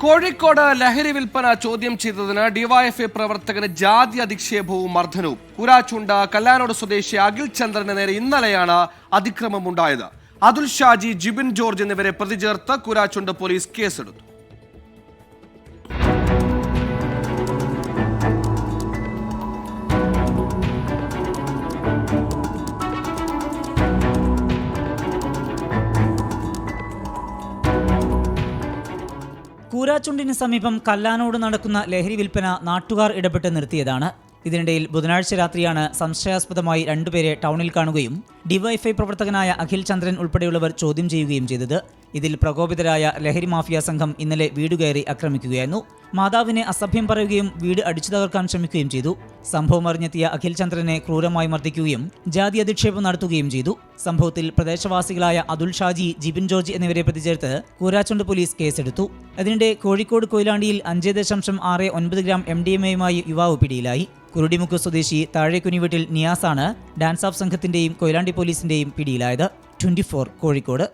കോഴിക്കോട് ലഹരി വിൽപ്പന ചോദ്യം ചെയ്തതിന് ഡിവൈഎഫ്ഐ പ്രവർത്തകന് ജാതി അധിക്ഷേപവും മർദ്ദനവും. കൂരാച്ചുണ്ട് കല്ലാനോട് സ്വദേശി അഖിൽ ചന്ദ്രന് നേരെ ഇന്നലെയാണ് അതിക്രമമുണ്ടായത്. അതുൽ ഷാജി, ജിബിൻ ജോർജ് എന്നിവരെ പ്രതി ചേർത്ത് കൂരാച്ചുണ്ട് പോലീസ് കേസെടുത്തു. കൂരാച്ചുണ്ടിന് സമീപം കല്ലാനോട് നടക്കുന്ന ലഹരി വിൽപ്പന നാട്ടുകാർ ഇടപെട്ട് നിർത്തിയതാണ്. ഇതിനിടയിൽ ബുധനാഴ്ച രാത്രിയാണ് സംശയാസ്പദമായി രണ്ടുപേരെ ടൗണിൽ കാണുകയും ഡിവൈഎഫ്ഐ പ്രവർത്തകനായ അഖിൽ ചന്ദ്രൻ ഉൾപ്പെടെയുള്ളവർ ചോദ്യം ചെയ്യുകയും ചെയ്തത്. ഇതിൽ പ്രകോപിതരായ ലഹരി മാഫിയ സംഘം ഇന്നലെ വീട് കയറി ആക്രമിക്കുകയായിരുന്നു. മാതാവിനെ അസഭ്യം പറയുകയും വീട് അടിച്ചു തകർക്കാൻ ശ്രമിക്കുകയും ചെയ്തു. സംഭവം അറിഞ്ഞെത്തിയ അഖിൽ ചന്ദ്രനെ ക്രൂരമായി മർദ്ദിക്കുകയും ജാതി അധിക്ഷേപം നടത്തുകയും ചെയ്തു. സംഭവത്തിൽ പ്രദേശവാസികളായ അതുൽ ഷാജി, ജിബിൻ ജോർജ് എന്നിവരെ പ്രതി ചേർത്ത് കൂരാച്ചുണ്ട് പോലീസ് കേസെടുത്തു. അതിനിടെ കോഴിക്കോട് കൊയിലാണ്ടിയിൽ 5.69 ഗ്രാം MDMA-യുമായി യുവാവ് പിടിയിലായി. കുരുടിമുക്ക് സ്വദേശി താഴേക്കുനി വീട്ടിൽ നിയാസാണ് ഡാൻസ് ഓഫ് സംഘത്തിന്റെയും കൊയിലാണ്ടി പോലീസിന്റെയും പിടിയിലായത്. 24 കോഴിക്കോട്.